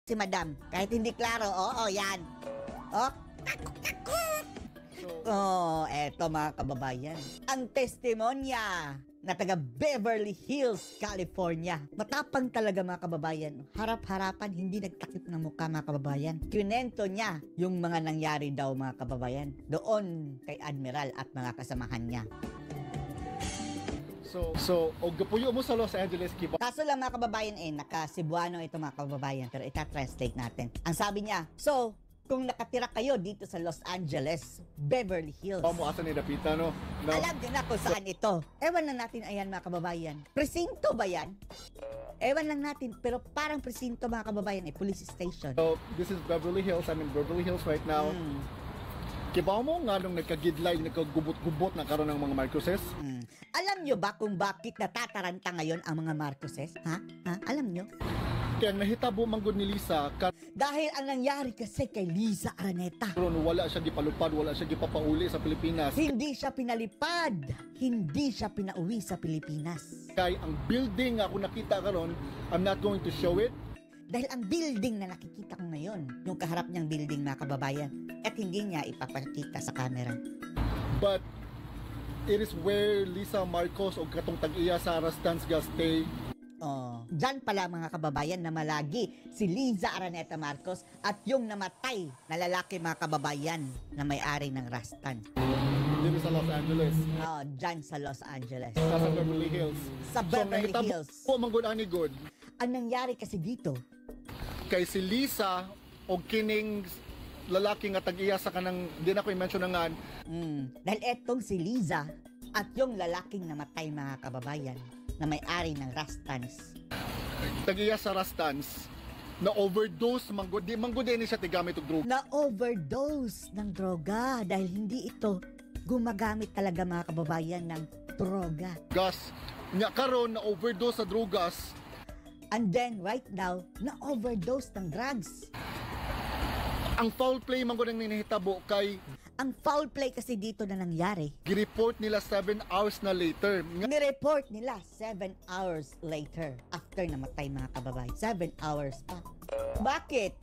si Madam. Kahit hindi klaro, oo, yan. Oh, eto mga kababayan. Ang testimonya na taga Beverly Hills, California. Matapang talaga mga kababayan. Harap-harapan, hindi nagtakip ng mukha mga kababayan. Kinento niya yung mga nangyari daw mga kababayan doon kay Admiral at mga kasamahan niya. So, og gapuyo mo sa Los Angeles, Kiba. Kaso lang mga kababayan naka-Cebuano ito mga kababayan, pero ita-translate natin. Ang sabi niya, so, kung nakatira kayo dito sa Los Angeles, Beverly Hills. Mo asa ni Dapita, no? Alam niyo na kung saan ito. Ewan lang natin, ayan mga kababayan. Presinto ba yan? Ewan lang natin, pero parang presinto mga kababayan, police station. So, this is Beverly Hills. I'm in Beverly Hills right now. Kiba mo nga nung nagkagidlay, nagkagubot-gubot na karon ng mga Marcoses? Alam nyo ba kung bakit natataranta ngayon ang mga Marcoses? Ha? Alam nyo? Kaya nahitabo manggod ni Lisa, Dahil ang nangyari kasi kay Liza Araneta. karon wala siya gipalupad, wala siya gipapauli sa Pilipinas. Hindi siya pinalipad. Hindi siya pinauwi sa Pilipinas. Kay ang building nga ako nakita karon, I'm not going to show it. Dahil ang building na nakikita ko ngayon, yung kaharap niyang building mga kababayan, at hindi niya ipapakita sa camera. But it is where Lisa Marcos o katong tag-iya Sara Stans stay. Diyan pala mga kababayan na malagi si Liza Araneta Marcos at yung namatay na lalaki mga kababayan na may-ari ng Rastan. Dito sa Los Angeles. Diyan sa Los Angeles. Sa Beverly Hills. Sa Beverly Hills. Po manggod ani god. Ang nangyari kasi dito, Kay si Lisa o kining lalaki nga tag-iya sa kanang di na ko i-mention nga. dahil etong si Liza at yung lalaking namatay mga kababayan na may-ari ng Rastans. Tag-iya sa Rastans na overdose manggod din siya tigamit og droga. Na-overdose ng droga dahil hindi ito gumagamit talaga mga kababayan ng droga. Gas nya karon na overdose sa drogas. And then right now, na-overdose ng drugs. Ang foul play manggod ang ninihitabo kay Ang foul play kasi dito na nangyari, gireport nila 7 hours na later. nireport nila 7 hours later after namatay mga kababayan. 7 hours pa. Bakit?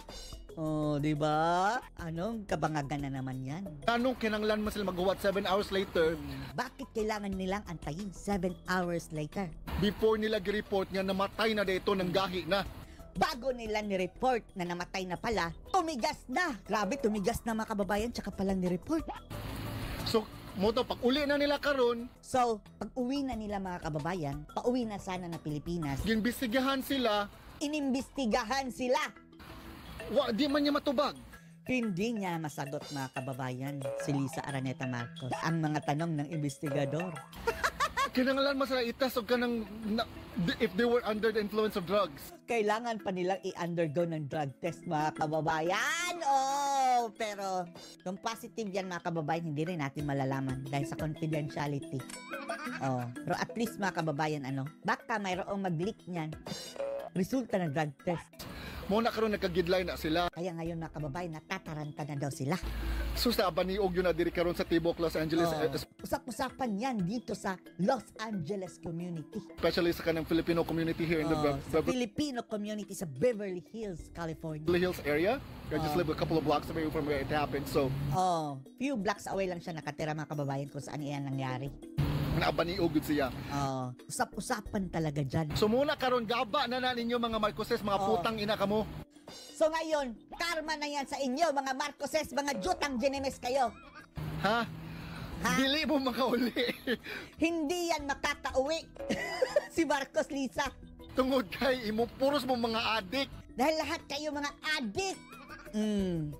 Di ba? Anong kabangagan na naman yan? Anong kinanglan man sila magawa 7 hours later Bakit kailangan nilang antayin 7 hours later? before nila gireport nga namatay na dito ng gahi na. Bago nila ni-report na namatay na pala, tumigas na! Grabe, tumigas na mga kababayan, tsaka palang ni-report. So, mo to pag uli na nila karon, So, pag uwi na nila mga kababayan, pauwi na sana na Pilipinas, ginbestigahan sila, inimbestigahan sila. di man niya matubag. Hindi niya masagot mga kababayan si Liza Araneta Marcos ang mga tanong ng investigador. Kinanglan mo sila itas og kanang if they were under the influence of drugs. Kailangan pa nilang i-undergo ng drug test mga kababayan. Pero kung positive yan mga kababayan, hindi rin natin malalaman dahil sa confidentiality. Pero at least mga kababayan, baka mayroong mag-leak niyan. Resulta ng drug test. Mo na karon nagkagidlay na sila. Kaya ngayon mga kababayan, natataranta na daw sila. So sa baniog yun na diri karon sa Tibok, Los Angeles, Usap-usapan yan dito sa Los Angeles community. especially sa kanang Filipino community here in the Sa Beverly Filipino community sa Beverly Hills, California. Hills area. I just live a couple of blocks away from where it happened. So, Few blocks away lang siya nakatira mga kababayan kung saan iyan nangyari. nabaniog gud siya. Usap-usapan talaga dyan. So muna karon gaba na ninyo mga Marcoses, mga putang ina kamo. So ngayon, karma na yan sa inyo mga Marcoses, mga jutang ginemes kayo. Ha? Dili mo makauli. Hindi yan makakauwi. Si Marcos Liza. Tungod kay imo puros mo mga adik. Dahil lahat kayo mga adik.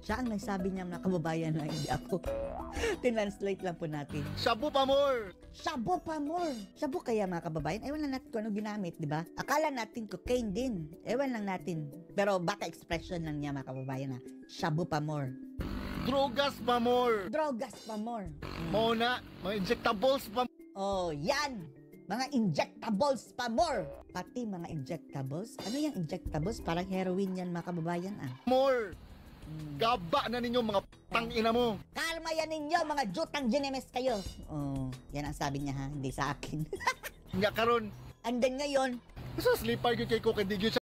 Siya ang nagsabi niya mga kababayan na hindi ako. Tinranslate lang po natin. Shabu pa more. Shabu pa more. Shabu kaya mga kababayan? Ewan lang natin kung ano ginamit, di ba? Akala natin cocaine din. Ewan lang natin. Pero baka expression lang niya mga kababayan na shabu pa more. Drogas pa more. Drogas pa more. Mo na mga injectables pa. Yan. Mga injectables pa more. Pati mga injectables. Ano yung injectables? Parang heroin yan mga kababayan More. Gaba na ninyo mga tangina mo. Kalma yan ninyo mga jutang ginemes kayo. Yan ang sabi niya ha, hindi sa akin. Nga karon. And then ngayon, So slipper gyud kay ko kay di gyud siya